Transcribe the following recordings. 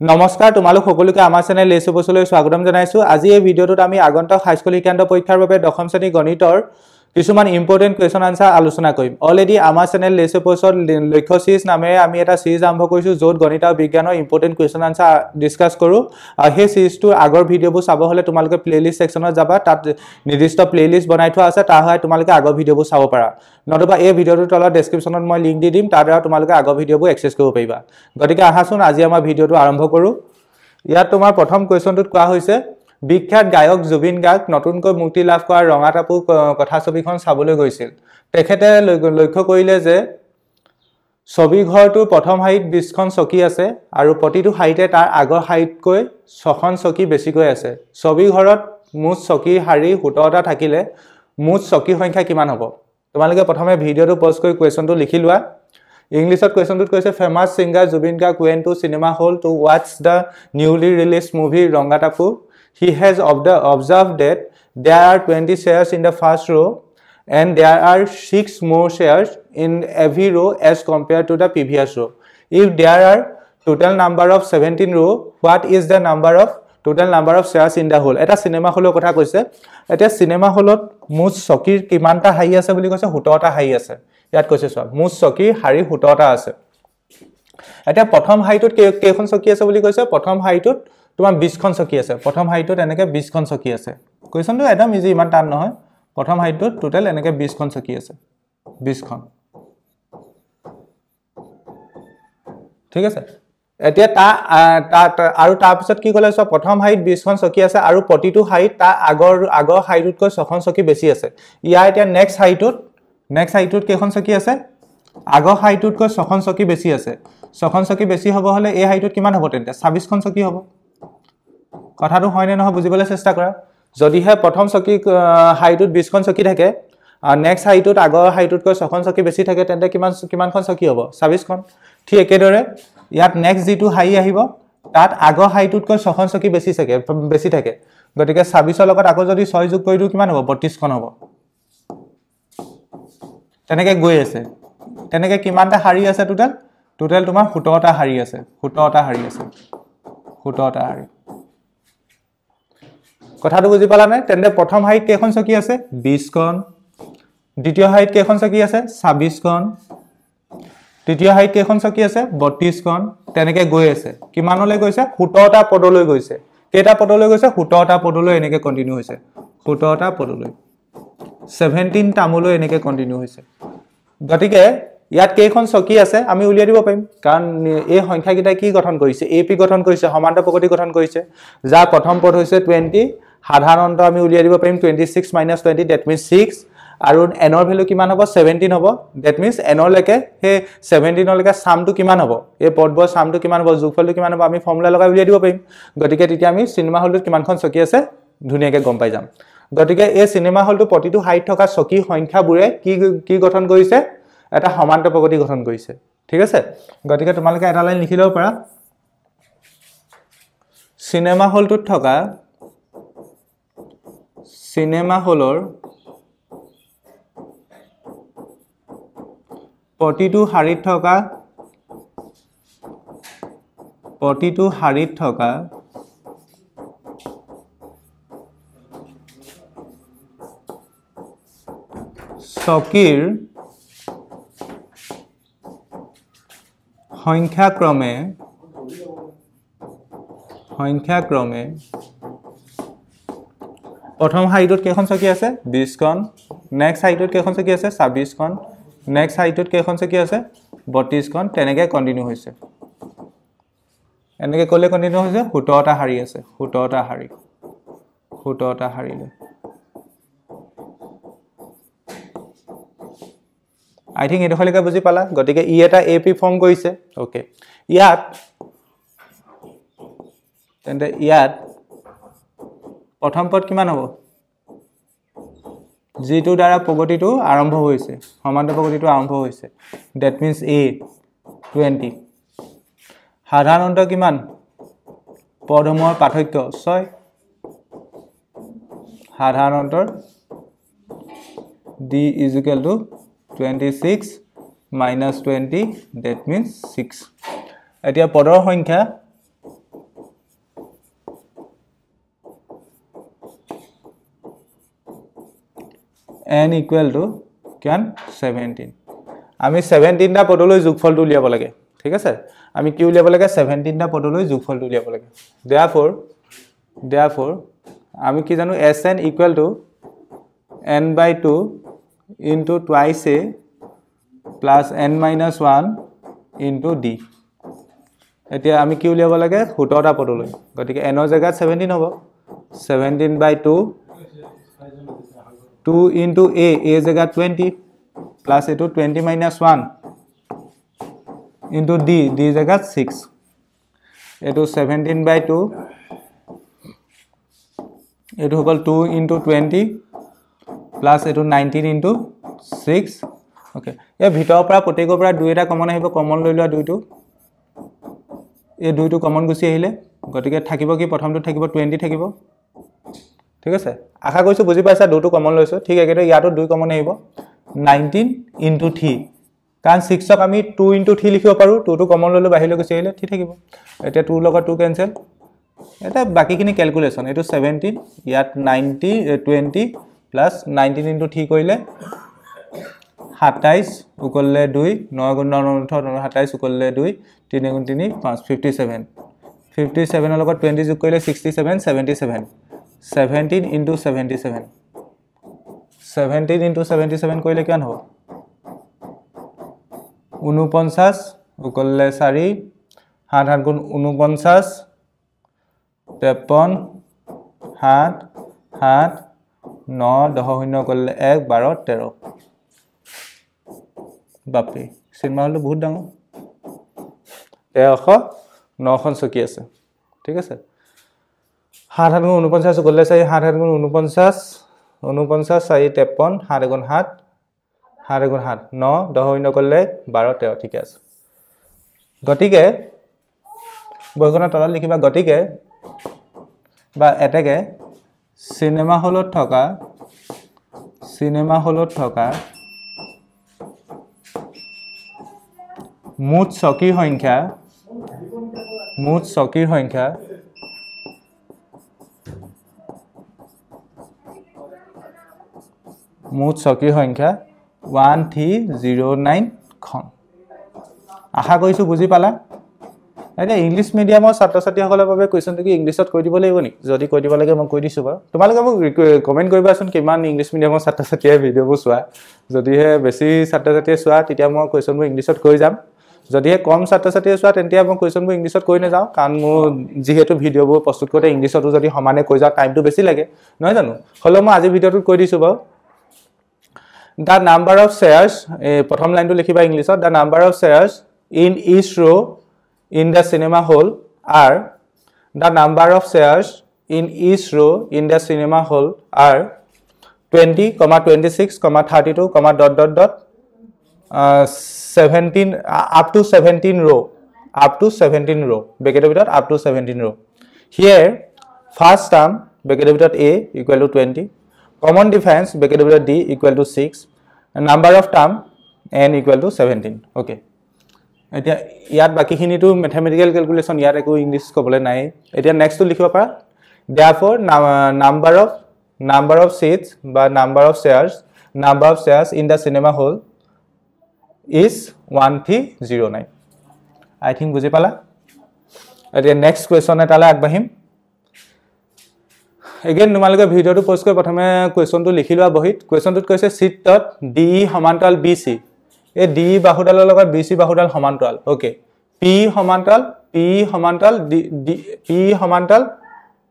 নমস্কাৰ তোমালোক সকলোকে আমাৰ চেনেল লেচু বছলৈ স্বাগতম জনাইছো আজি এই ভিডিঅটোত আমি আগন্তুক হাইস্কুল শিক্ষান্ত পৰীক্ষাৰ বাবে দশম শ্ৰেণী গণিতৰ কিছুমান ইম্পৰ্টেন্ট কোৱেশ্চন আনসাৰ আলোচনা কৰিম অলৰেডি আমাৰ চেনেল লেচু বছৰ লক্ষ্য সিৰিজ নামেৰে আমি এটা সিৰিজ আৰম্ভ কৰিছো য'ত গণিত আৰু বিজ্ঞানৰ ইম্পৰ্টেন্ট কোৱেশ্চন আনসাৰ ডিসকাস কৰো আৰু সেই সিৰিজটোৰ আগৰ ভিডিঅবোৰ চাব হলে তোমালোকে প্লেলিষ্ট সেকশনত যাবা তাত নিৰ্দিষ্ট প্লেলিষ্ট বনাই থোৱা আছে তাৰ হয় তোমালোকে আগৰ ভিডিঅবোৰ চাব পাৰা নতুবা এই ভিডিঅটোৰ তলত ডেসক্ৰিপচনত মই লিংক দি দিম তাৰ দ্বাৰা তোমালোকে আগৰ ভিডিঅবোৰ এক্সেছ কৰিব পাৰিবা গতিকে আহাচোন আজি আমাৰ ভিডিঅটো আৰম্ভ কৰো ইয়াত তোমাৰ প্ৰথম কোৱেশ্চনটোত কোৱা হৈছে বিখ্যাত গায়ক জুবিন গাৰ্গ নতুনকৈ মুক্তি লাভ কৰা ৰঙা টাপু কথা ছবিখন চাবলৈ গৈছিল তেখেতে লক্ষ্য কৰিলে যে ছবি ঘৰটোৰ প্ৰথম হাইট 20খন চকী আছে আৰু প্ৰতিটো হাইটে তাৰ আগৰ হাইটকৈ 6খন চকী বেছিকৈ আছে ছবি ঘৰত মুঠ চকীৰ হাৰি 17টা থাকিলে মুঠ চকী সংখ্যা কিমান হ'ব তোমালোকে প্ৰথমে ভিডিঅটো পজ কৰি কোৱেশ্চনটো লিখি লোৱা ইংলিছত কোৱেশ্চনটোত কৈছে famous singer Zubeen Garg went to cinema hall to watch the newly released movie Ranga Tapu. He has observed that there are 20 chairs in the first row and there are 6 more chairs in every row as compared to the previous row. If there are total number of 17 row, what is the total number of chairs in the hall? Eta cinema hall কথা কৈছে এটা cinema hallত মুঠ চকীৰ কিমানটা হাই আছে বুলি কৈছে 17টা হাই আছে ইয়াত কৈছে সব মুঠ চকী হাৰি 17টা আছে এটা প্ৰথম হাইটত কেইখন চকী আছে বুলি কৈছে প্ৰথম হাইটত তোমাৰ 20খন চকী আছে প্ৰথম হাইটত এনেকে 20খন চকী আছে কোৱেশ্চনটো একদম ইজি ইমান টান নহয় প্ৰথম হাইটত টোটাল এনেকে 20খন চকী আছে 20খন ঠিক আছে এতিয়া আৰু তাৰ পিছত কি ক'লে সব প্ৰথম হাইট 20খন চকী আছে আৰু প্ৰতিটো হাইট তা আগৰ হাইটতকৈ 6খন চকী বেছি আছে ইয়া এতিয়া নেক্সট হাইটত কেইখন চকী আছে আগৰ হাইটতকৈ 6খন চকী বেছি আছে 6খন চকী বেছি হ'ব হলে এই হাইটত কিমান হ'ব তেন্তে 26খন চকী হ'ব কথাটো হয়নে নহয় বুজিবলৈ চেষ্টা কৰা যদিহে প্ৰথম চকী হাইটত 20খন চকী থাকে আৰু নেক্সট হাইটত আগৰ হাইটতকৈ 6খন চকী বেছি থাকে তেন্তে কিমানখন চকী হ'ব 26খন ঠিক একেদৰে ইয়াত নেক্সট যেটো হাই আহিব তাত আগৰ হাইটতকৈ 6খন চকী বেছি থাকে গতিকে 26ৰ লগত আকৌ যদি 6 যোগ কৰি দিও কিমান হ'ব 32খন হ'ব তেনেকে গৈ আছে তেনেকে কিমানটা হাৰি আছে টোটাল তোমাৰ 17টা হাৰি আছে 17টা হাৰি কথাটো বুজি পালা নে তেন্তে প্ৰথম হাইট কেইখন চকী আছে 20খন দ্বিতীয় হাইট কেইখন চকী আছে 26খন তৃতীয় হাইট কেইখন চকী আছে 32খন তেনেকে গৈ আছে কিমানলৈ গৈছে 17টা পদলৈ গৈছে কেইটা পদলৈ গৈছে 17টা পদলৈ এনেকে কন্টিনিউ হৈছে 17টা পদলৈ 17 টামলৈ এনেকে কন্টিনিউ হৈছে গতিকে ইয়াত কেইখন চকী আছে আমি উলিয়াই দিব পাৰিম কাৰণ এই সংখ্যাকিটা কি গঠন কৰিছে এপি গঠন কৰিছে সমান্তৰাল প্ৰকৃতি গঠন কৰিছে যাৰ প্ৰথম পদ হৈছে 20 সাধাৰণত আমি উলিয়াই দিব পাৰিম 26 - 20 that means 6 আৰু n ৰ ভ্যালু কিমান হ'ব 17 হ'ব that means n লৈকে হে 17 লৈকে সামটো কিমান হ'ব এই পদবৰ সামটো কিমান হ'ব যোগফলটো কিমান হ'ব আমি ফৰ্মুলা লগাই উলিয়াই দিব পাৰিম গতিকে তেতিয়া আমি চিনেমা হলটোত কিমানখন চকী আছে ধুনিয়াকৈ গম পাই যাম গতিকে এই চিনেমা হলটো প্ৰতিটো হাইট থকা চকী সংখ্যাবোৰে কি গঠন কৰিছে এটা সমান্তৰাল প্ৰকৃতি গঠন কৰিছে ঠিক আছে গতিকে তোমালোকে এটা লাইন লিখি লও পাৰা চিনেমা হলটোত থকা চিনেমা হলৰ প্ৰতিটো হাৰিত থকা চকীৰ সংখ্যাক্ৰমে প্ৰথম হাইটত কেইখন চকী আছে 20খন নেক্সট হাইটত কেইখন চকী আছে 26খন নেক্সট হাইটত কেইখন চকী আছে 32খন তেনেকে কন্টিনিউ হৈছে এনেকে কলে কন্টিনিউ হৈছে 17টা হাৰি আছে 17টা হাৰিলে I think এটা হলিকা বুজি পালা গতিকে ই এটা এপি ফৰ্ম কৰিছে ওকে ইয়াত প্ৰথম পদ কিমান হ'ব যেটো দ্বাৰা প্ৰগতিটো আৰম্ভ হৈছে সমান্তৰাল প্ৰগতিটো আৰম্ভ হৈছে that means a 20 সাধাৰণত কিমান পদমৰ পাৰ্থক্য 6 সাধাৰণতৰ d is equal to 26 minus 20 that means 6 এতিয়া পদৰ সংখ্যা n equal to কিমান 17 আমি 17 টা পদলৈ যোগফলটো উলিয়াব লাগে ঠিক আছে আমি কি উলিয়াব লাগে 17 টা পদলৈ যোগফলটো উলিয়াব লাগে therefore আমি কি জানো sn equal to n by 2 into twice a plus n minus 1 into d এতিয়া আমি কি উলিয়াব লাগে 17 টা পদলৈ গতিকে n ৰ জায়গাত 17 হ'ব 17 by 2 2 into a জায়গাত 20 plus এটো 20 minus 1 into d জায়গাত 6 এটো 17 by 2 এটো হল 2 into 20 plus এটো 19 into 6 ওকে এ ভিতৰৰ পৰা প্ৰত্যেকৰ পৰা দুই এটা কমন আহিব কমন লৈ লোৱা দুইটো এই দুইটো কমন গুছি আহিলে গতিকে থাকিব কি প্ৰথমটো থাকিব 20 থাকিব ঠিক আছে আশা কৰিছো বুজি পাইছা দুটো কমন লৈছো ঠিক একেটো ইয়াটো দুই কমন আহিব 19 into 3 কান 6 ক আমি 2 into 3 লিখিব পাৰো 2 টো কমন ললো বাহিৰলৈ গুছি আহিলে ঠিক থাকিব এটা 2 লগত 2 কেনসেল এটা বাকিখিনি ক্যালকুলেশন এটো 17 ইয়াত 90 20 plus 19 into 3 কইলে 27 উকললে 2 9 গুণ 9 27 উকললে 2 3 গুণ 3 5 57 57 এর লগত 20 যোগ কইলে 67 77 17 into 77 17 into 77 কইলে কিমান হ'ব 49 উকললে 4 7 7 গুণ 49 53 7 7 9 10 শূন্য করলে 1 12 13 বাপরে সিনেমা হল বহুত ডাঙৰ 1300 9খন চকি আছে ঠিক আছে 7 7 গুণ 49 করলে 4 7 7 গুণ 49 49 4 53 7 গুণ 7 7 গুণ 7 9 10 শূন্য করলে 12 13 ঠিক আছে গতিকে বইখনৰ তলত লিখিবা গতিকে বা এটাকে সিনেমা হলত থকা মুঠ চকীৰ সংখ্যা 1309 খন আশা কৰিছো বুজি পালা এটা ইংলিশ মিডিয়ামৰ ছাত্ৰ-ছাত্ৰীসকলৰ বাবে কোৱেশ্চনটো কি ইংলিশত কৈ দিব লাগিব নি যদি কৈ দিব লাগে মই কৈ দিছো বাৰু তোমালোকে মোক কমেন্ট কৰিবাচোন কিমান ইংলিশ মিডিয়ামৰ ছাত্ৰ-ছাত্ৰীয়ে ভিডিঅ'বোৰ চোৱা যদিহে বেছি ছাত্ৰ-ছাত্ৰীয়ে চোৱা তেতিয়া মই কোৱেশ্চনবোৰ ইংলিশত কৈ যাম যদিহে কম ছাত্ৰ-ছাত্ৰীয়ে চোৱা তেন্তিয়া মই কোৱেশ্চনবোৰ ইংলিশত কৈ না যাওঁ কাৰণ মোৰ যেহেতু ভিডিঅ'বোৰ প্ৰস্তুত কৰোতে ইংলিশতো যদি সমানে কৈ যাওঁ টাইমটো বেছি লাগে নহয় জানো হলো মই আজি ভিডিঅ'টোত কৈ দিছো বাৰু the number of shares প্ৰথম লাইনটো লিখিবা ইংলিশত the number of shares in each row in the cinema hall are the number of shares in each row in the cinema hall are 20, 26, 32, dot 17 up to 17 row bracket up to 17 row here first term bracket a equal to 20 common difference bracket d equal to 6 and number of term n equal to 17 okay এতিয়া ইয়াত বাকিখিনিটো mathematical calculation ইয়াত একো English কবলে নাই এতিয়া next লিখিব পাৰা therefore number of seats বা number of shares in the cinema hall is 1309 I think বুজি পালা এতিয়া নেক্সট কোৱেশ্চন এটালে আগবাঢ়িম again তোমালোকে ভিডিওটো পোষ্ট কৰি প্ৰথমে কোৱেশ্চনটো লিখি লোৱা বহিত কোৱেশ্চনটোত কৈছে চিত্ৰত ডি সমান্তৰাল বিসি এই ডি বাহুডালৰ লগত বিসি বাহুডাল সমান্তৰাল ওকে পি সমান্তৰাল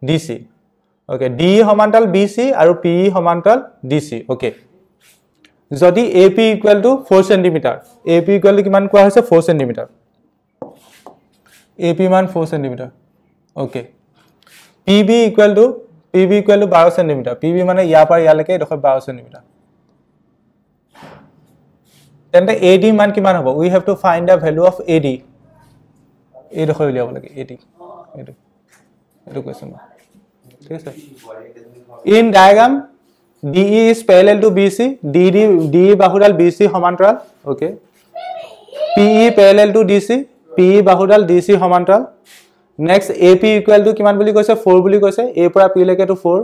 ডিসি ওকে ডি সমান্তৰাল বিসি আৰু পি সমান্তৰাল ডিসি ওকে যদি AP equal to 4 cm AP equal to কিমান কোৱা হৈছে 4 cm AP মান 4 cm okay PB equal to 12 cm PB মানে ইয়াৰ পৰা ইয়ালৈকে দেখো 12 cm তেন্তে AD মান কিমান হ'ব we have to find the value of AD এই দেখো উলিয়াব লাগে AD এটো কোৱেশ্চন ঠিক আছে in diagram DE is parallel to BC DE বাহুডাল BC সমান্তৰাল okay PE parallel to DC PE বাহুডাল DC সমান্তৰাল next AP equal to কিমান বুলি কৈছে 4 বুলি কৈছে A পৰা P লৈকে to 4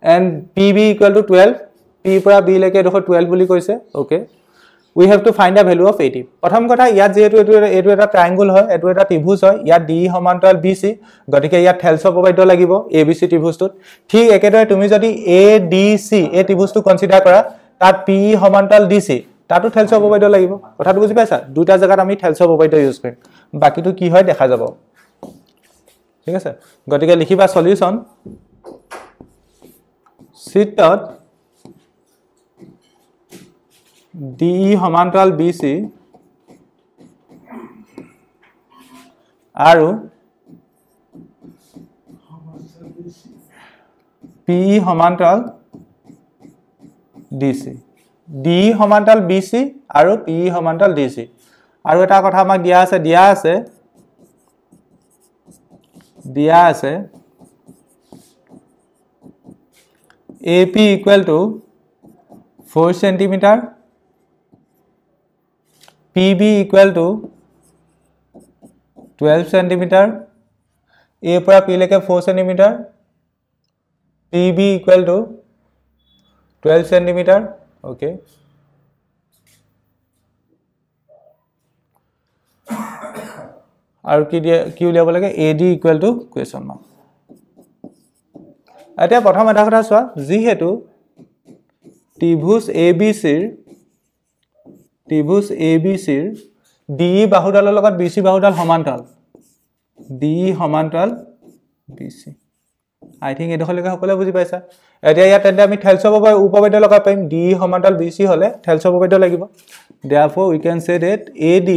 and PB equal to 12 P পৰা B লৈকে এডোখৰ 12 বুলি কৈছে okay we have to find the value of AD প্ৰথম কথা ইয়াত যেহেতু এটো এটা ট্ৰায়াঙ্গল হয় এটো এটা ত্ৰিভুজ হয় ইয়াত D সমান্তৰাল BC গতিকে ইয়াত থেলছ উপপাদ্য লাগিব ABC ত্ৰিভুজটোত ঠিক একেদৰে তুমি যদি ADC এই ত্ৰিভুজটো কনসিডাৰ কৰা তাত PE সমান্তৰাল DC তাতো থেলছ উপপাদ্য লাগিব কথাটো বুজি পাইছা দুটা জায়গাত আমি থেলছ উপপাদ্য ইউজ কৰিম বাকিটো কি হয় দেখা যাব ঠিক আছে গতিকে লিখিবা সলিউশন সিটত DE সমান্তৰাল BC আৰু PE সমান্তৰাল DC DE সমান্তৰাল BC আৰু PE সমান্তৰাল DC আৰু এটা কথা আমাক দিয়া আছে AP equal to 4 cm PB equal to 12 cm A পৰা P লৈকে 4 cm PB equal to 12 cm okay আৰু কি উলিয়াব লাগে AD equal to question mark এতিয়া প্ৰথম এটা কথা চোৱা যিহেতু ত্ৰিভুজ ABC ৰ DE বাহুডালৰ লগত BC বাহুডাল সমান্তৰাল DE সমান্তৰাল BC I think এডোখৰলৈকে সকলোৱে বুজি পাইছা এতিয়া ইয়াত তেন্তে আমি থেলছ উপপাদ্য লগাব পাৰিম DE সমান্তৰাল BC হলে থেলছ উপপাদ্য লাগিব therefore we can say that AD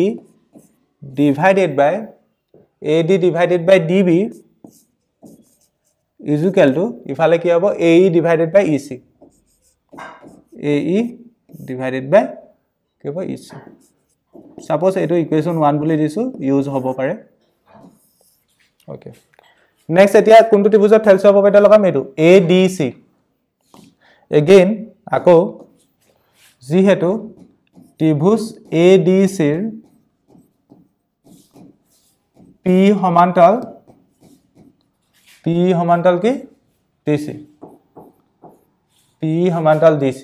divided by DB is equal to ইফালে কি হ'ব AE divided by EC AE divided by কি হ'ব EC suppose এটো ইকুৱেশ্যন 1 বুলি দিছো ইউজ হ'ব পাৰে ওকে নেক্সট এতিয়া কোনটো ত্ৰিভুজৰ থেলছ উপপাদ্য লগাম এটো ADC again আকৌ যিহেতু ত্ৰিভুজ ADC ৰ P সমান্তৰাল কি DC P সমান্তৰাল DC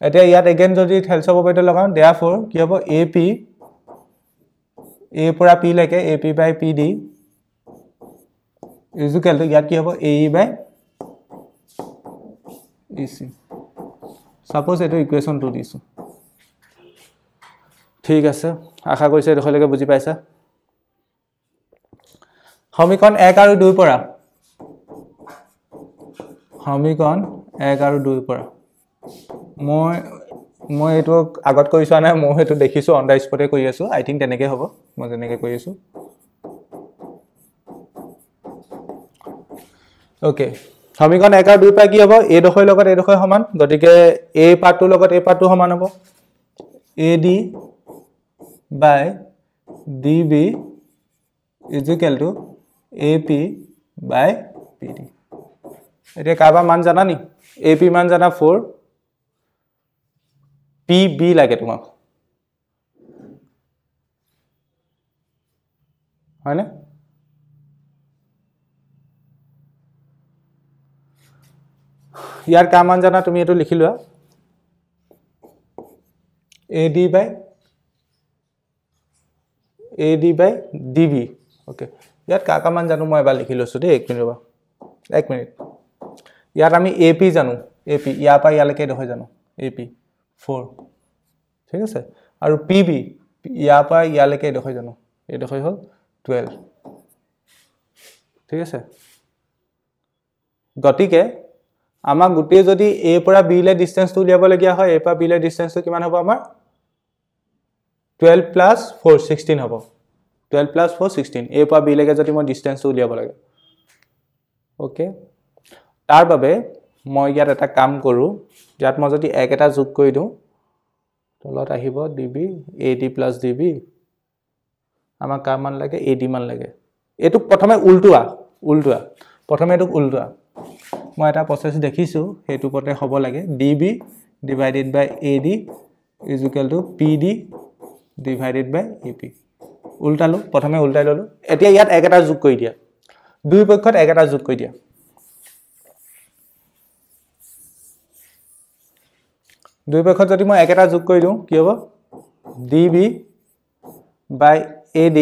এতিয়া ইয়াত again যদি থেলছ উপপাদ্য লগাম therefore কি হ'ব AP A পৰা P লৈকে AP by PD is equal to ইয়াত কি হ'ব AE by EC suppose এটো ইকুৱেশ্যন 2 দিছো ঠিক আছে আশা কৰিছো এডোখৰলৈকে বুজি পাইছা সমীকৰণ 1 আৰু 2 পৰা সমীকৰণ 1 আৰু 2 পৰা মই এটো আগত কৰিছো না মই এটো দেখিছো অন দা স্পটে কৰি আছো আই থিংক তেনেকৈ হ'ব মই যেনেকৈ কৰি আছো ওকে সমীকৰণ 1 আৰু 2 পৰা কি হ'ব a ডখৰ লগত a ডখৰ সমান গতিকে a পাৰ্টৰ লগত a পাৰ্টটো সমান হ'ব AD by DB is equal to AP by PD এতিয়া কাবা মান জানা নি AP মান জানা 4 PB লাগে তোমাক হয়নে ইয়াৰ কা মান জানা তুমি এটো লিখি লোৱা AD by DB ওকে ইয়াত কা মান জানো মই এবাৰ লিখি লৈছো দে 1 মিনিট ৰবা 1 মিনিট ইয়াত আমি AP জানো AP ইয়াৰ পৰা ইয়ালৈকে দেখো জানো AP 4 ঠিক আছে আৰু PB ইয়াৰ পৰা ইয়ালৈকে দেখো জানো এই দেখো হল 12 ঠিক আছে গতিকে আমাৰ গুটি যদি A পৰা B লে ডিসটেন্সটো উলিয়াব লগিয়া হয় A পৰা B লে ডিসটেন্সটো কিমান হ'ব আমাৰ 12 plus 4 16 হ'ব 12 plus 4 16 A পৰা B লৈকে যদি মই ডিসটেন্সটো উলিয়াব লাগে ওকে তাৰ বাবে মই ইয়াত এটা কাম কৰো যাত মই যদি এক এটা যোগ কৰি দিও তলত আহিব DB AD plus DB আমাৰ কা মান লাগে AD মান লাগে এটো প্ৰথমে উল্টোৱা প্ৰথমে এটো উল্টোৱা মই এটা প্ৰসেস দেখিছো হেতু পতে হ'ব লাগে DB divided by AD is equal to PD divided by AP উল্টালো প্ৰথমে উল্টাই ললো এতিয়া ইয়াত এক এটা যোগ কৰি দিয়া দুই পক্ষত এক এটা যোগ কৰি দিয়া দুই পক্ষত যদি মই একেটা যোগ কৰি দিওঁ কি হ'ব DB by AD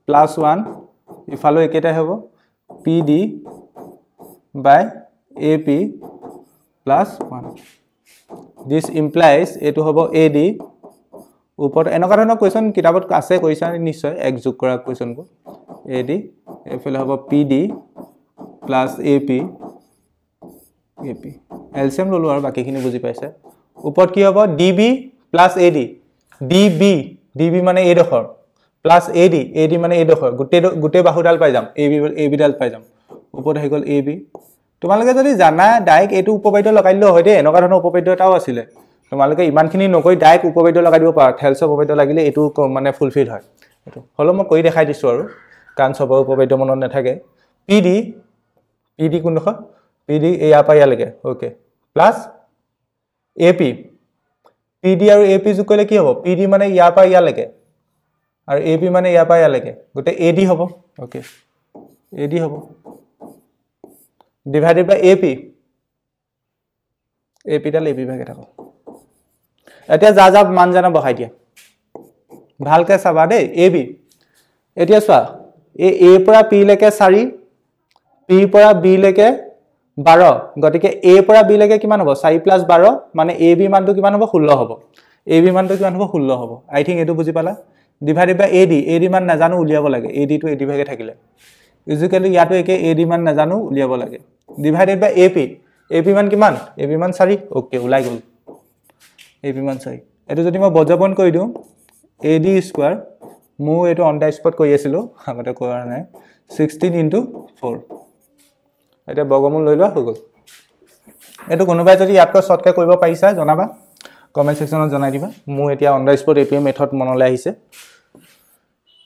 plus 1 ইফালো একেটাই হ'ব PD by AP plus 1 this implies এটো হ'ব AD উপৰ এনেকুৱা ধৰণৰ কোৱেশ্চন কিতাপত আছে কৈছা নিশ্চয় এক যোগ কৰা কোৱেশ্চনবোৰ AD এফালে হ'ব PD plus AP LCM ললো আৰু বাকিখিনি বুজি পাইছে উপৰ কি হ'ব DB plus AD DB মানে এই ডখৰ plus AD মানে এই ডখৰ গুটে বাহুডাল পাই যাম AB ডাল পাই যাম উপৰ হৈ গল AB তোমালোকে যদি জানা ডাইৰেক্ট এটো উপপাদ্য লগাই দিলে হয় দে এনেকুৱা ধৰণৰ উপপাদ্য এটাও আছিল তোমালোকে ইমানখিনি নকৈ ডাইৰেক্ট উপপাদ্য লগাই দিব পাৰা থেলছ উপপাদ্য লাগিলে এটো মানে ফুলফিল হয় এটো হলো মই কৈ দেখাই দিছো আৰু কান সব উপপাদ্য মনত নাথাকে PD কোন ডখৰ PD এয়া পাইয়া লাগে ওকে প্লাস AP PD আৰু AP যোগ কৰিলে কি হ'ব PD মানে ইয়া পা ইয়া লাগে আৰু AP মানে ইয়া পা ইয়া লাগে গতে AD হ'ব ওকে AD হ'ব divided by AP ডাল AB ভাগে থাকক এতিয়া যা মান জানা বহাই দিয়া ভালকে চাবা দেই AB এতিয়া চোৱা A পৰা P লৈকে 4 P পৰা B লৈকে 12 গটিকে A পৰা B লৈকে কিমান হ'ব 4 + 12 মানে AB মানটো কিমান হ'ব 16 হ'ব AB মানটো কিমান হ'ব 16 হ'ব আই থিং এটো বুজি পালা divided by AD মান নাজানো উলিয়াব লাগে AD টো AD ভাগে থাকিলে ইজিক্যালি ইয়াটো একে AD মান নাজানো উলিয়াব লাগে divided by AP মান কিমান AP মান 4 ওকে উলাই গল AP মান 4 এটো যদি মই বজ্ৰপন কৰি দিও AD স্কয়াৰ মু এটো অন দা স্পট কৈ আছিল আগতে কোৱা নাই 16 * 4 এটা বৰ্গমূল লৈ লোৱা হৈ গল এটো কোনোবাই যদি ইয়াতকৈ শৰ্টকে কৰিব পাৰিছা জনাবা কমেন্ট সেকশনত জনাই দিবা মু এতিয়া on the spot AP method মনলৈ আহিছে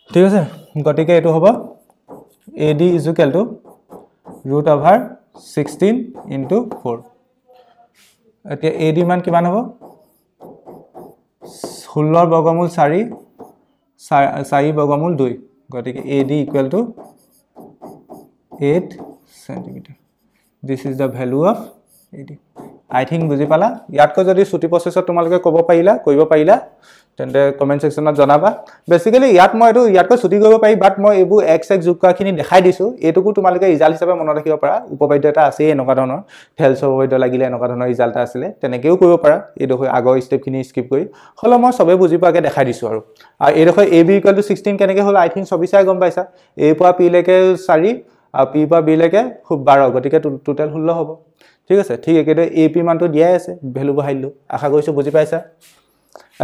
ঠিক আছে গটিকে এটো হ'ব AD √16 * 4 এতিয়া AD মান কিমান হ'ব 16 বৰ্গমূল 4 বৰ্গমূল 2 গটিকে AD = 8 cm this is the value of AD I think বুজি পালা ইয়াতকৈ যদি ছুটি প্ৰসেছত তোমালোকে কৰিব পাৰিলা তেন্তে কমেন্ট সেকশনত জনাবা বেসিক্যালি ইয়াতকৈ ছুটি কৰিব পাৰি বাট মই এবু x যোগ কৰাখিনি দেখাই দিছো এটুকু তোমালোকে ৰিজাল্ট হিচাপে মনত ৰাখিব পাৰা উপপাদ্য এটা আছে এনেকুৱা ধৰণৰ থেলছ উপপাদ্য লাগিলে এনেকুৱা ধৰণৰ ৰিজাল্ট আছিল তেনেকেও কৰিব পাৰা এডোখৰ আগৰ ষ্টেপখিনি স্কিপ কৰি হলো মই সবে বুজি পাকে দেখাই দিছো আৰু এডোখৰ AB = 16 কেনেকৈ হল আই থিং সবিচাই গম পাইছা A পৰা P লৈকে 4 আৰু P পৰা B লৈকে খুব 12 গটিকে টোটাল 16 হ'ব ঠিক আছে ঠিক একেদৰে AP মানটো দিয়াই আছে ভ্যালু বহাইলো আশা কৰিছো বুজি পাইছা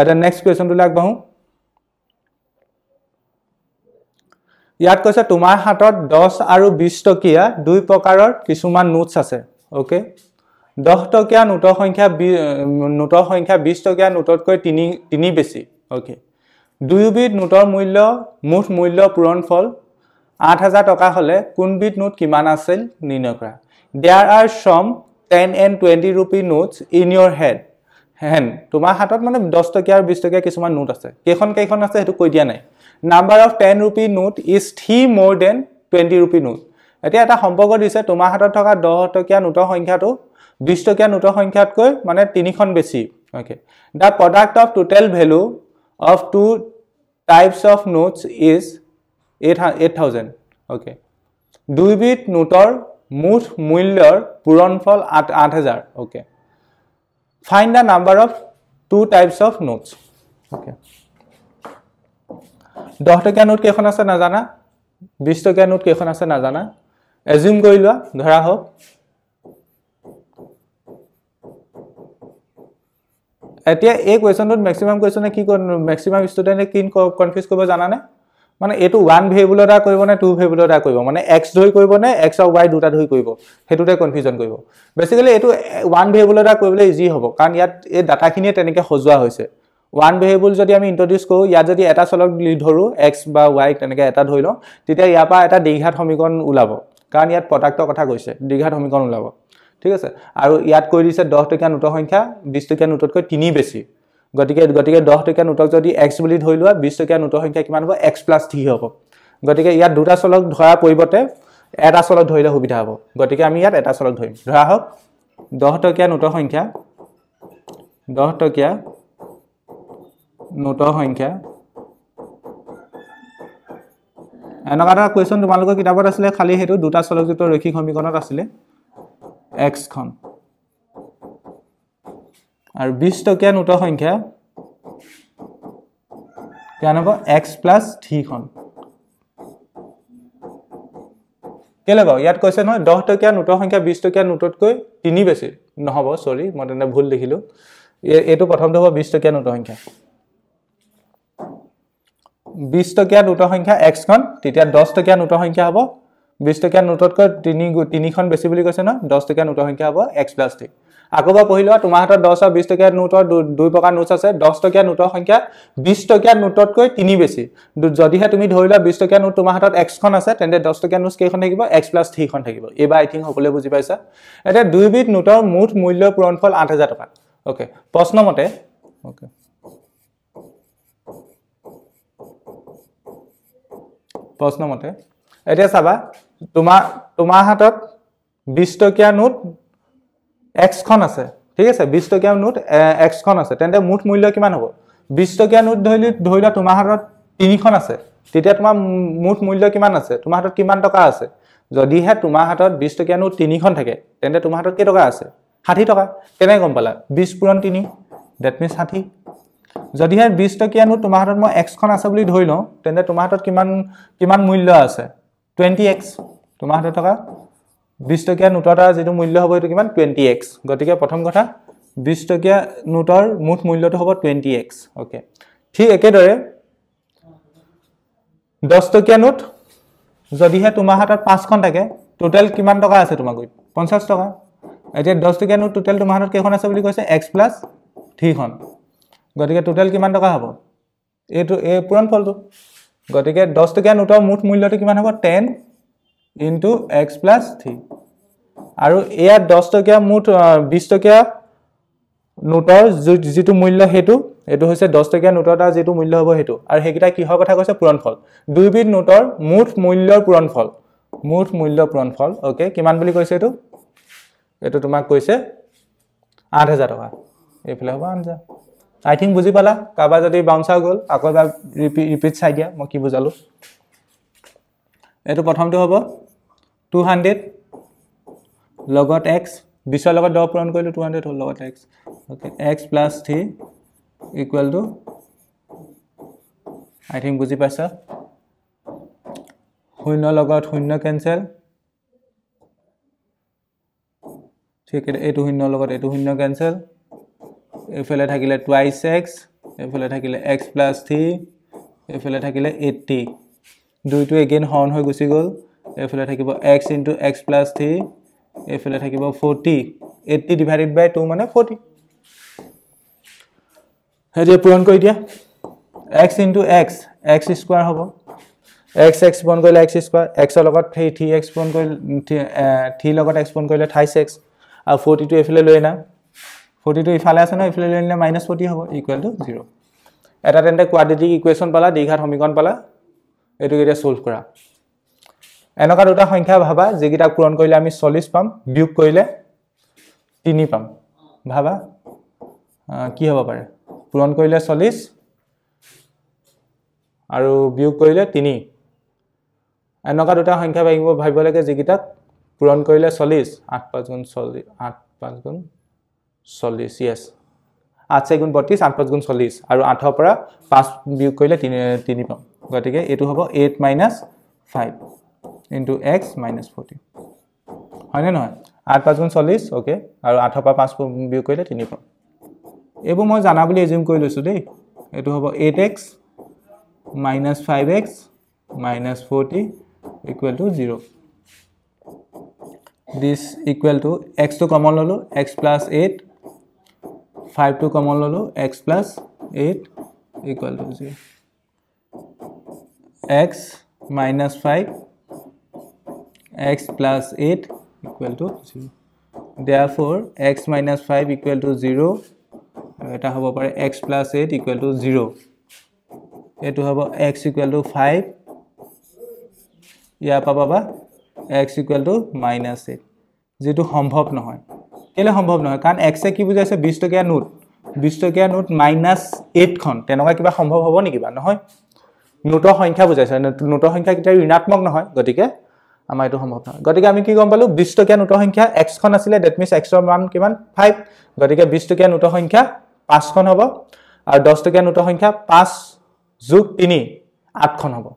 এটা নেক্সট কোৱেশ্চন টো লাগবাহু ইয়াত কৈছে তোমাৰ হাতত 10 আৰু 20 টকিয়া দুই প্ৰকাৰৰ কিছুমান নোটস আছে ওকে 10 টকিয়া নোটৰ সংখ্যা 20 টকিয়া নোটতকৈ 3 বেছি ওকে দুইবিধ নোটৰ মূল্য মুঠ মূল্য পূৰণফল 8000 টকা হলে কোনবিধ নোট কিমান আছিল নিৰ্ণয় কৰা there are some 10 and 20 rupee notes in your head তোমাৰ হাতত মানে 10 টকিয়া আৰু 20 টকিয়া কিছুমান নোট আছে কেখন আছে হেতু কৈ দিয়া নাই number of 10 rupee note is 3 more than 20 rupee note এতিয়া এটা সম্পৰ্ক দিছে তোমাৰ হাতত থকা 10 টকিয়া নোটৰ সংখ্যাটো 20 টকিয়া নোটৰ সংখ্যাতকৈ মানে 3খন বেছি okay the product of total value of two types of notes is 8000 okay দুইবিধ নোটৰ মুঠ মূল্যৰ পূৰণফল 8000 okay find the number of two types of notes okay 10 টকিয়া note কেখন আছে না জানা 20 টকিয়া নোট কেখন আছে না জানা এজিউম কৰি লোৱা ধৰা হোক এতিয়া এই কোৱেশ্চনটোত ম্যাক্সিমাম কোৱেশ্চনে কি ম্যাক্সিমাম ষ্টুডেন্টে কি কনফিউজ কৰিব জানা নে মানে এটো ওয়ান ভেৰিয়েবল এটা কৰিব নে টু ভেৰিয়েবল এটা কৰিব মানে x ধৰি কৰিব নে x আৰু y দুটা ধৰি কৰিব হেতুতে কনফিউজন কৰিব বেসিক্যালি এটো ওয়ান ভেৰিয়েবল এটা কৰিবলৈ ইজি হ'ব কাৰণ ইয়াত এই ডাটাখিনিয়ে তেনেকে সজোৱা হৈছে ওয়ান ভেৰিয়েবল যদি আমি ইন্ট্ৰোডিউস কৰো ইয়াত যদি এটা চলক ধৰো x বা y তেনেকে এটা ধৰি লও তেতিয়া ইয়াৰ পৰা এটা দ্বিঘাত সমীকৰণ ওলাব কাৰণ ইয়াত প্ৰডাক্টৰ কথা কৈছে দ্বিঘাত সমীকৰণ ওলাব ঠিক আছে আৰু ইয়াত কৈ দিছে 10 টকিয়া নোটৰ সংখ্যা 20 টকিয়া নোটতকৈ 3 বেছি গটিকে 10 টকিয়া নোটক যদি x বুলি ধৰি লোৱা 20 টকিয়া নোটৰ সংখ্যা কিমান হ'ব x + 3 হ'ব গটিকে ইয়াত দুটা চলক ধৰা পৰিবতে এটা চলক ধৰিলে সুবিধা হ'ব গটিকে আমি ইয়াত এটা চলক ধৰিম ধৰা হওক 10 টকিয়া নোটৰ সংখ্যা 10 টকীয়া নোটৰ সংখ্যা এনেকুৱা এটা কুৱেশ্যন তোমালোকৰ কিতাপত আছিলে খালি হেতু দুটা চলকযুক্ত ৰৈখিক সমীকৰণত আছিলে x খন আৰু 20 টকীয়া নোটৰ সংখ্যা কেন হ'ব x + 3 খন কেলে বাৰু ইয়াত কৈছে নহয় 10 টকীয়া নোটৰ সংখ্যা 20 টকীয়া নোটতকৈ 3 বেছি নহব সৰি মই তেনে ভুল লিখিলো এটো প্ৰথমটো হ'ব 20 টকীয়া নোটৰ সংখ্যা 20 টকীয়া নোটৰ সংখ্যা x খন তেতিয়া 10 টকীয়া নোটৰ সংখ্যা হ'ব 20 টকীয়া নোটতকৈ 3 খন বেছি বুলি কৈছে না 10 টকীয়া নোটৰ সংখ্যা হ'ব x + 3 আকবা পহিলা তোমাৰ হাতত 10 আৰু 20 টকীয়া নোটৰ দুই প্ৰকাৰ নোটছ আছে 10 টকীয়া নোটৰ সংখ্যা 20 টকীয়া নোটতকৈ 3 বেছি যদিহে তুমি ধৰিলা 20 টকীয়া নোট তোমাৰ হাতত x খন আছে তেন্তে 10 টকীয়া নোট কেইখন থাকিব x + 3 খন থাকিব এবা আই থিংক সকলে বুজি পাইছা এটা দুইবিধ নোটৰ মুঠ মূল্য পূৰণফল 8000 টকা ওকে প্ৰশ্ন মতে ওকে প্ৰশ্ন মতে এতিয়া চাবা তোমাৰ হাতত 20 টকীয়া নোট x খন আছে ঠিক আছে 20 টকীয়া নোট x খন আছে তেন্তে মুঠ মূল্য কিমান হ'ব 20 টকীয়া নোট ধৰিলা তোমাৰ হাতত 3 খন আছে তেতিয়া তোমাৰ মুঠ মূল্য কিমান আছে তোমাৰ হাতত কিমান টকা আছে যদিহে তোমাৰ হাতত 20 টকীয়া নোট 3 খন থাকে তেন্তে তোমাৰ হাতত কি টকা আছে 60 টকা কেনে গম পালা 20 * 3 দ্যাট মিন্স 60 যদিহে 20 টকীয়া নোট তোমাৰ হাতত মই x খন আছে বুলি ধৰি লওঁ তেন্তে তোমাৰ হাতত কিমান মূল্য আছে 20x তোমাৰ হাতত টকা 20 টকীয়া নোটৰ যেটো মূল্য হ'ব এটো কিমান 20x গতিকে প্ৰথম কথা 20 টকীয়া নোটৰ মুঠ মূল্যটো হ'ব 20x ওকে ঠিক একেদৰে 10 টকীয়া নোট যদিহে তোমাৰ হাতত 5 খন থাকে টোটাল কিমান টকা আছে তোমাৰ গৈ 50 টকা এতিয়া 10 টকীয়া নোট টোটাল তোমাৰ হাতত কেইখন আছে বুলি কৈছে x + 3 খন গতিকে টোটাল কিমান টকা হ'ব এটো পূৰণফলটো গতিকে 10 টকীয়া নোটৰ মুঠ মূল্যটো কিমান হ'ব 10 * x + 3 আৰু এয়া 10 টকীয়া মুঠ 20 টকীয়া নোটৰ যেটো মূল্য হেতু এটো হৈছে 10 টকীয়া নোটৰ যেটো মূল্য হ'ব হেতু আৰু হেকিটা কিহৰ কথা কৈছে পূৰণফল দুইবিধ নোটৰ মুঠ মূল্যৰ পূৰণফল ওকে কিমান বুলি কৈছে এটো তোমাক কৈছে 8000 টকা এফালে হ'ব 8000 আই থিংক বুজি পালা কাবা যদি বাউন্সাৰ গল আকৌ এবাৰ ৰিপিট চাই দিয়া মই কি বুজালো এটো প্ৰথমটো হ'ব 200 লগত x 20 ৰ লগত 10 পূৰণ কৰিলে 200 হ'ল লগত x ওকে x + 3 = আই থিংক বুজি পাইছা 0 লগত 0 কেনসেল ঠিক এটো 0 লগত এটো 0 কেনসেল এফালে থাকিলে twice x এফালে থাকিলে x + 3 এফালে থাকিলে 80 দুইটো এগেইন হৰণ হৈ গুছি গল এফালে থাকিব x * x + 3 এফালে থাকিব 40 80 / 2 মানে 40 হেৰি পূৰণ কৰি দিয়া x * x স্কয়াৰ হ'ব x পূৰণ কৰিলে x স্কয়াৰ x ৰ লগত 3x পূৰণ কৰিলে 3 লগত x পূৰণ কৰিলে 28x আৰু 40 টো এফালে লৈ না 40 টো ইফালে আছে না ইফালে লৈ নিলে -40 হ'ব = 0 এটা তেন্তে কোৱাড্ৰেটিক ইকুৱেশ্যন পালা দ্বিঘাত সমীকৰণ পালা এটো এতিয়া সলভ কৰা এনেকা দুটা সংখ্যা ভাবা যেগিটা পূৰণ কৰিলে আমি 40 পাম বিয়োগ কৰিলে 3 পাম ভাবা কি হ'ব পাৰে পূৰণ কৰিলে 40 আৰু বিয়োগ কৰিলে 3 এনেকা দুটা সংখ্যা ভাবিব লাগে যেগিটা পূৰণ কৰিলে 40 8 5 গুণ 40 8 5 গুণ 40 yes 8 6 গুণ 32 8 5 গুণ 40 আৰু 8 ৰ পৰা 5 বিয়োগ কৰিলে 3 পাম গতিকে এটো হ'ব 8 - 5 into x minus 40 হয়নে নহয় 8 5 গুণ 40 ওকে আৰু 8 ৰ পৰা 5 বিয়োগ কৰিলে 3 পাম এবোৰ মই জানা বুলি এজিউম কৰি লৈছো দেই এটো হ'ব 8x minus 5x minus 40 equal to 0 this equal to x to common lolo x plus 8 5 to common lolo x plus 8 equal to 0 x minus 5 x plus 8 equal to 0 therefore x minus 5 equal to 0 eta hobo pare x plus 8 equal to 0 etu hobo x equal to 5 ya pababa x equal to -8 যেটো সম্ভৱ নহয় কেলে সম্ভৱ নহয় কাৰণ x এ কি বুজাইছে 20 টকীয়া নোট 20 টকীয়া নোট -8 খন তেনেকুৱা কিবা সম্ভৱ হ'ব নেকি বা নহয় নোটৰ সংখ্যা বুজাইছে নোটৰ সংখ্যা কিটা ঋণাত্মক নহয় গতিকে আমাৰ এটো সম্ভৱ নহয় গতিকে আমি কি গম পালো 20 টকীয়া নোটৰ সংখ্যা x খন আছিল দ্যাট মিন্স x ৰ মান কিমান 5 গতিকে 20 টকীয়া নোটৰ সংখ্যা 5 খন হ'ব আৰু 10 টকীয়া নোটৰ সংখ্যা 5 যোগ 3 8 খন হ'ব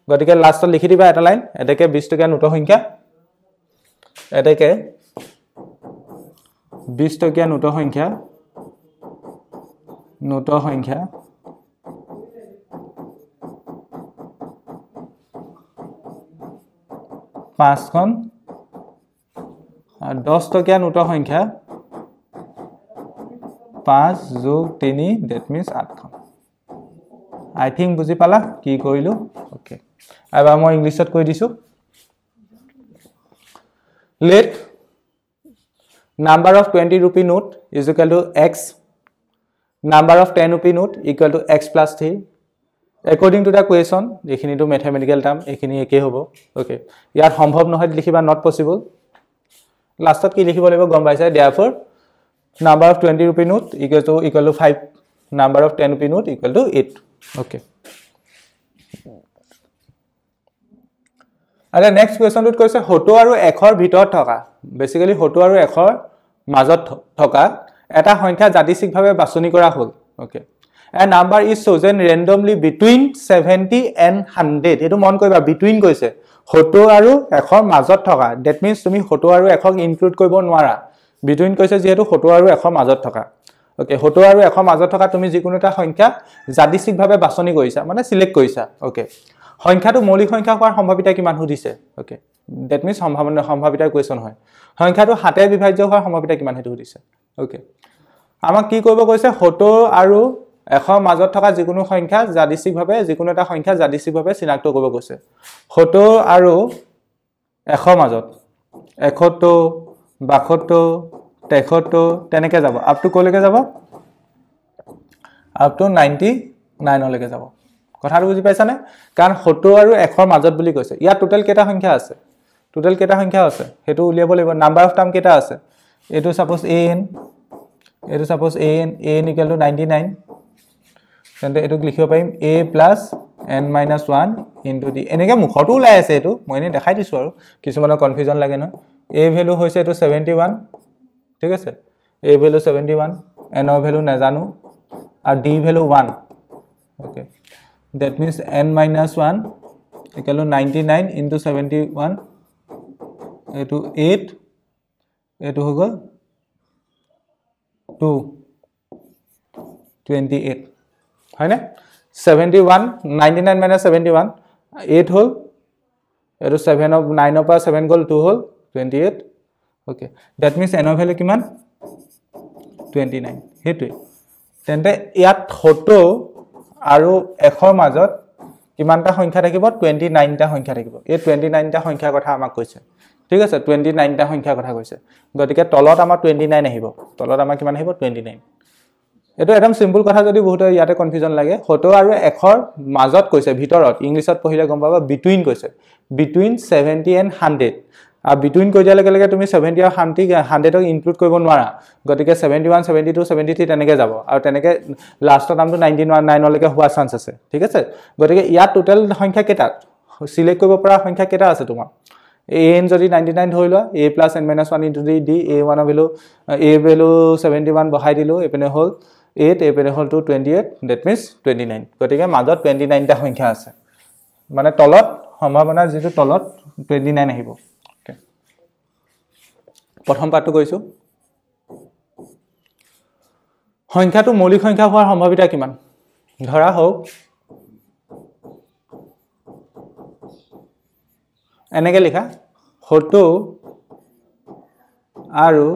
গতিকে লাষ্টত লিখি দিবা এটা লাইন এটাকে 20 টকীয়া নোটৰ সংখ্যা এটাকে 20 টকীয়া নোটৰ সংখ্যা 5 খন আৰু 10 টকীয়া নোটৰ সংখ্যা 5 যোগ 3 that means 8 খন I think বুজি পালা কি কৰিলো ওকে এবাৰ মই ইংলিছত কৈ দিছো let number of 20 rupee note is equal to x number of 10 rupee note equal to x plus 3 according to the question এখিনি তো mathematical term এখিনি একে হ'ব ওকে ইয়াত সম্ভৱ নহয় লিখিবা not possible লাষ্টত কি লিখিব লাগিব গম পাইছা therefore number of 20 rupee note equal to 5 number of 10 rupee note equal to 8 okay আৰু next question ত কৈছে হটো আৰু এখৰ ভিতৰত থকা বেসিক্যালি হটো আৰু এখৰ মাজত থকা এটা সংখ্যা জাতিচিকভাৱে বাছনি কৰা হ'ল okay a number is chosen randomly between 70 and 100 এটো মন কৰিবা between কৈছে হটো আৰু এখৰ মাজত থকা that means তুমি হটো আৰু এখক ইনক্লুড কৰিব নোৱাৰা between কৈছে যেহেতু হটো আৰু এখৰ মাজত থকা ওকে হটো আৰু এখৰ মাজত থকা তুমি যিকোনো এটা সংখ্যা জাতিচিকভাৱে বাছনি কৰিছা মানে সিলেক্ট কৰিছা ওকে সংখ্যাটো মৌলিক সংখ্যা হোৱাৰ সম্ভাৱিতা কিমান সুধিছে ওকে that means সম্ভাৱিতাৰ কোৱেশ্চন হয় সংখ্যাটো হাতে বিভাজ্য হোৱাৰ সম্ভাৱিতা কিমান হেতু সুধিছে ওকে আমাক কি কৰিব কৈছে হটো আৰু এখৰ মাজত থকা যিকোনো সংখ্যা জাতিচিকভাৱে যিকোনো এটা সংখ্যা জাতিচিকভাৱে চিনাক্ত কৰিব কৈছে হটো আৰু এখৰ মাজত 71 72 73 তেনেকে যাব আপ টু কলৈকে যাব আপ টু 99 লৈকে যাব কথাটো বুজি পাইছা নে কাৰণ হটো আৰু এখৰ মাজত বুলি কৈছে ইয়া টোটাল কেটা সংখ্যা আছে হেতু উলিয়াব লাগিব নাম্বাৰ অফ টাৰ্ম কেটা আছে এটো সাপোজ an equal to 99 তেন্তে এটো লিখিব পাৰিম a plus n minus 1 into d এনেকে মুখটো ওলাই আছে এটো মই এনে দেখাই দিছো আৰু কিছুমানৰ কনফিউজন লাগে ন a ভ্যালু হৈছে এটো 71 ঠিক আছে a ভ্যালু 71 n ৰ ভ্যালু নাজানো আৰু d value 1 okay that means n minus 1 equal to 99 into 71 eto 8 eto hoga 228 হয় না 71 99 minus 71 8 hall eto 7 of 9 of 7 goal 2 hall 28 okay that means n of value কিমান 29 হেতু তেন্তে ইয়াত হটো আৰু এখৰ মাজত কিমানটা সংখ্যা থাকিব 29 টা সংখ্যা থাকিব এই 29 টা সংখ্যাৰ কথা আমাক কৈছে ঠিক আছে 29 টা সংখ্যাৰ কথা কৈছে গতিকে তলত আমাৰ 29 আহিব তলত আমাৰ কিমান আহিব 29 এটো একদম সিম্পল কথা যদি বহুত ইয়াতে কনফিউজন লাগে হটো আৰু এখৰ মাজত কৈছে ভিতৰত ইংলিশত পঢ়িলে গম পাবা বিটুইন কৈছে বিটুইন 70 and 100 আর বিটুইন কৈ দিয়া লগে তুমি 70 আৰু 100 ক ইনক্লুড কৰিব নোৱাৰা গতিকে 71 72 73 তেনেকে যাব আৰু তেনেকে লাষ্টৰ নামটো 99 লৈকে হোৱা চান্স আছে ঠিক আছে গতিকে ইয়াত টোটাল সংখ্যা কেটা সিলেক্ট কৰিব পৰা সংখ্যা কেটা আছে তোমাৰ an যদি 99 ধৰি লোৱা a plus n minus 1 into d a1 value a value 71 বহাই দিলো এপনে হল 8 এপনে হল 28 that means 29 গতিকে মাজত 29 টা সংখ্যা আছে মানে তলত সম্ভাৱনা যেটো তলত 29 আহিব প্ৰথম পাঠটো কৈছো সংখ্যাটো মৌলিক সংখ্যা হোৱাৰ সম্ভাৱিতা কিমান ধৰা হোক এনেকে লিখা হটো আৰু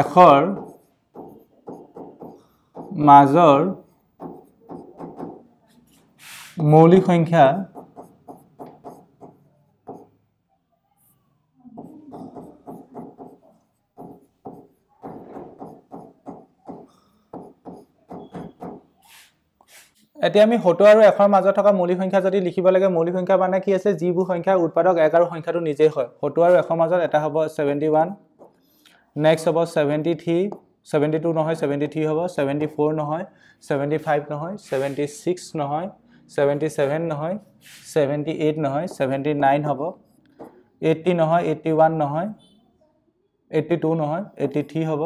এখৰ মাজৰ মৌলিক সংখ্যা এতিয়া আমি হটো আৰু এখৰ মাজত থকা মৌলিক সংখ্যা যদি লিখিব লাগে মৌলিক সংখ্যা মানে কি আছে যিবোৰ সংখ্যাৰ উৎপাদক এক আৰু সংখ্যাটো নিজেই হয় হটো আৰু এখৰ মাজত এটা হ'ব 71 নেক্সট হ'ব 73 72 নহয় 73 হ'ব 74 নহয় 75 নহয় 76 নহয় 77 নহয় 78 নহয় 79 হ'ব 80 নহয় 81 নহয় 82 নহয় 83 হ'ব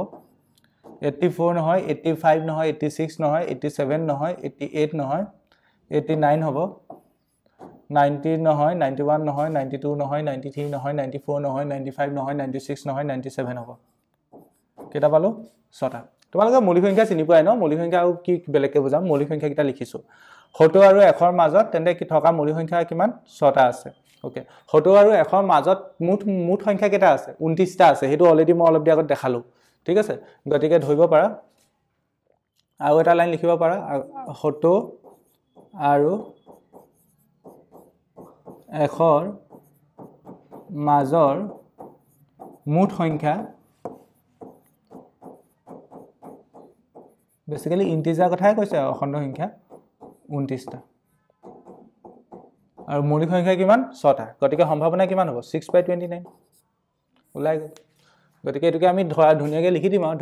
84 নহয় 85 নহয় 86 নহয় 87 নহয় 88 নহয় 89 হ'ব 90 নহয় 91 নহয় 92 নহয় 93 নহয় 94 নহয় 95 নহয় 96 নহয় 97 হ'ব কেটা পালো ছটা তোমালোকে মৌলিক সংখ্যা চিনি পায় ন মৌলিক সংখ্যা আৰু কি বেলেগকে বুজাম মৌলিক সংখ্যা কিটা লিখিছো 70 আৰু 1 ৰ মাজত তেন্তে কি থকা মৌলিক সংখ্যা কিমান ছটা আছে ওকে 70 আৰু 1 ৰ মাজত মুঠ সংখ্যা কেটা আছে 29টা আছে হেতু অলৰেডি মই অলপ আগত দেখালো ঠিক আছে গতিকে ধৰিব পাৰা আৰু এটা লাইন লিখিব পাৰা 70 আৰু 1 ৰ মাজৰ মুঠ সংখ্যা বেসিক্যালি ইন্টিজাৰ কথাই কৈছে অখণ্ড সংখ্যা 29টা আৰু মৌলিক সংখ্যা কিমান 6টা গতিকে সম্ভাৱনা কিমান হ'ব 6/29 ওলাই গ'ল গতিকে এটোকে আমি ধৰা ধুনিয়াকে লিখি দিম আৰু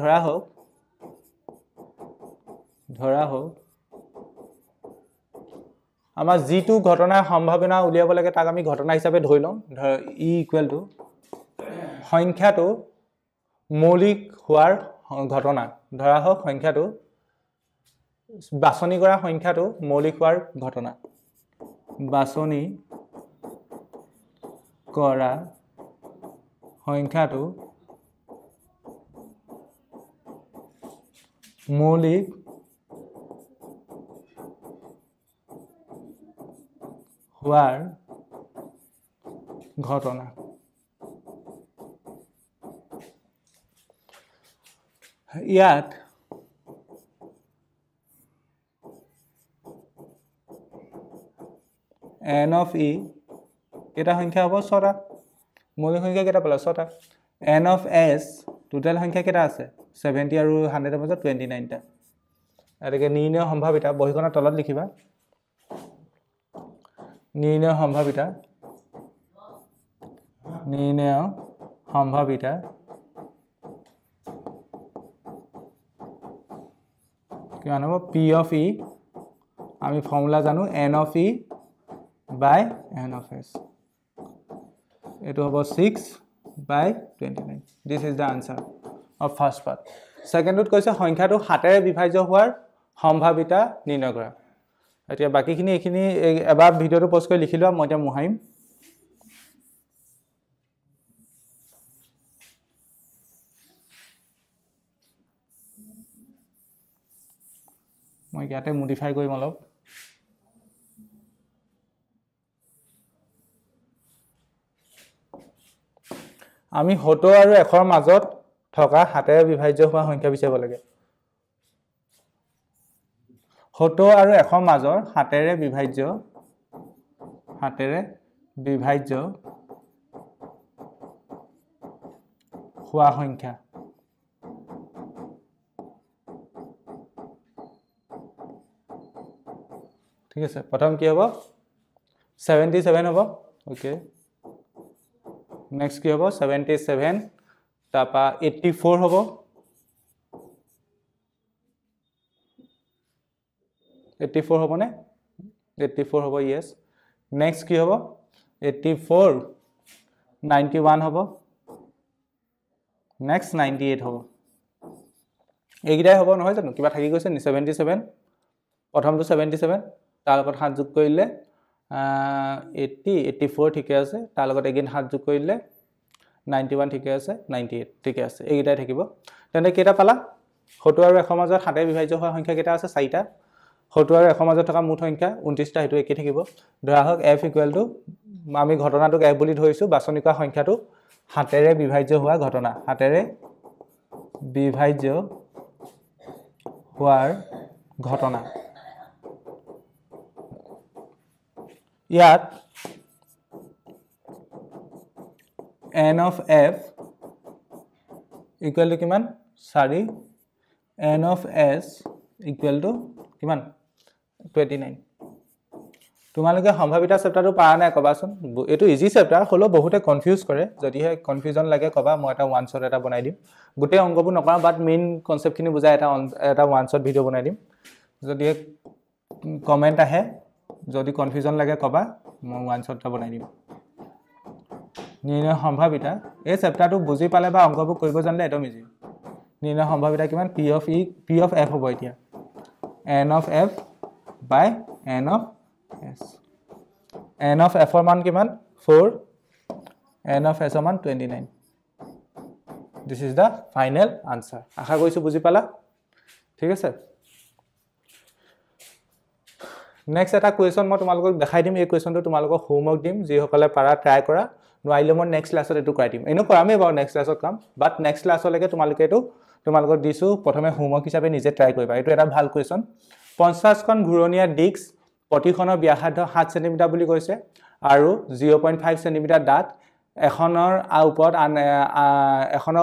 ধৰা হোক আমাৰ যিটো ঘটনাৰ সম্ভাৱনা উলিয়াব লাগে তাক আমি ঘটনা হিচাপে ধৰি লওঁ ই ইকুৱেল টু সংখ্যাটো মৌলিক হোৱাৰ ঘটনা ধৰা হোক সংখ্যাটো বাছনি কৰা সংখ্যাটো মৌলিক হোৱাৰ ঘটনা বাছনি কৰা সংখ্যাটো মৌলিক হোৱাৰ ঘটনা ইয়াত n of e কেটা সংখ্যা হ'ব 6টা মৌলিক সংখ্যা কেটা পালা 6টা n of s টোটাল সংখ্যা কেটা আছে 70 আৰু 100 ৰ মাজত 29টা এটাকে নিৰ্ণয় সম্ভাৱিতা বহিখনৰ তলত লিখিবা নিৰ্ণয় সম্ভাৱিতা কিমান হ'ব p of e আমি ফৰ্মুলা জানো n of e by n of s এটো হ'ব 6/29 this is the answer of first part secondত কৈছে সংখ্যাটো 7ৰে বিভাজ্য হোৱাৰ সম্ভাৱিতা নিৰ্ণয় কৰা এতিয়া বাকিখিনি এখিনি এবাৰ ভিডিওটো পজ কৰি লিখি লোৱা মই এতিয়া মুহাইম মই ইয়াতে মডিফাই কৰিম অলপ আমি 70 আৰু 1 ৰ মাজত থকা 7ৰে বিভাজ্য হোৱা সংখ্যা বিচাৰিব লাগে 70 আৰু 1 ৰ মাজৰ 7ৰে বিভাজ্য হোৱা সংখ্যা ঠিক আছে প্ৰথম কি হ'ব 77 হ'ব ওকে নেক্সট কি হ'ব 77 তাপা 84 হ'ব 84 হ'ব নে 84 হ'ব yes নেক্সট কি হ'ব 84 91 হ'ব নেক্সট 98 হ'ব এইগিটাই হ'ব নহয় জানো কিবা থাকি গৈছে নি 77 প্ৰথমটো 77 তাৰ লগত 7 যোগ কৰিলে 80 84 ঠিকে আছে তাৰ লগত এগেইন 7 যোগ কৰিলে 91 ঠিকে আছে 98 ঠিকে আছে এইগিটাই থাকিব তেনে কেটা পালা 70 আৰু 1 ৰ মাজত 7ৰে বিভাজ্য হোৱা সংখ্যা কেটা আছে 4টা 70 আৰু 1 ৰ মাজত থকা মুঠ সংখ্যা 29টা হেতু একে থাকিব ধৰা হোক f = আমি ঘটনাটোক f বুলি ধৰিছো বাছনি কৰা সংখ্যাটো 7ৰে বিভাজ্য হোৱা ঘটনা 7ৰে বিভাজ্য হোৱাৰ ঘটনা ইয়াত n of f equal to কিমান 4 n of s equal to কিমান 29 তোমালোকে সম্ভাৱিতা চেপ্টাৰটো পাৰা নাই কবাচোন এইটো ইজি চেপ্টাৰ হলো বহুতে কনফিউজ কৰে যদিহে কনফিউজন লাগে কবা মই এটা ওয়ান শট এটা বনাই দিম গোটেই অংকবোৰ নকৰা বাট মেইন কনসেপ্টখিনি বুজাই এটা ওয়ান শট ভিডিও বনাই দিম যদি কমেন্ট আহে যদি কনফিউজন লাগে কবা মই ওয়ান শট এটা বনাই দিম নিৰ্ণয় সম্ভাৱিতা এই চেপ্টাৰটো বুজি পালে বা অংকবোৰ কৰিব জানিলে এটো ইজি নিৰ্ণয় সম্ভাৱিতা কিমান p of f হ'ব এতিয়া n of f by n of s n of f ৰ মান কিমান 4 n of s ৰ মান 29 this is the final answer আশা কৰিছো বুজি পালা ঠিক আছে নেক্সট এটা কোৱেশ্চন মই তোমালোকক দেখাই দিম এই কোৱেশ্চনটো তোমালোকক হোমৱৰ্ক দিম যি সকলে পাৰা ট্ৰাই কৰা নোৱাইলে মই নেক্সট ক্লাছত এটো কৰাই দিম এনো কৰামে বাৰু নেক্সট ক্লাছত কাম বাট নেক্সট ক্লাছলৈকে তোমালোকে এটো তোমালোকক দিছো প্ৰথমে হোমৱৰ্ক হিচাপে নিজে ট্ৰাই কৰিবা এটো এটা ভাল কোৱেশ্চন 50 খন ঘূৰণীয়া ডিস্ক প্ৰতিখনৰ ব্যাসাৰ্ধ 7 সেমি বুলি কৈছে আৰু 0.5 সেমি দাঁত এখনৰ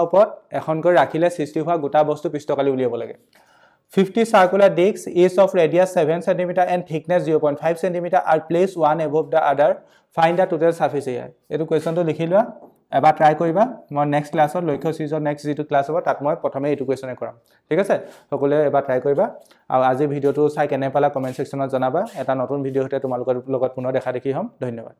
ওপৰত এখনকৈ ৰাখিলে সৃষ্টি হোৱা গোটা বস্তু পৃষ্ঠকালি উলিয়াব লাগে 50 circular discs each of radius 7 cm and thickness 0.5 cm are placed one above the other find the total surface area এটো কোৱেশ্চনটো লিখি লোৱা এবাৰ ট্ৰাই কৰিবা মই নেক্সট ক্লাছত লক্ষ্য সিৰিজৰ নেক্সট যেটো ক্লাছ হ'ব তাত মই প্ৰথমে এটো কোৱেশ্চনে কৰাম ঠিক আছে সকলোৱে এবাৰ ট্ৰাই কৰিবা আৰু আজি ভিডিওটো চাই কেনে পালা কমেন্ট সেকশনত জনাবা এটা নতুন ভিডিও হতে তোমালোকৰ লগত পুনৰ দেখা দেখি হ'ম ধন্যবাদ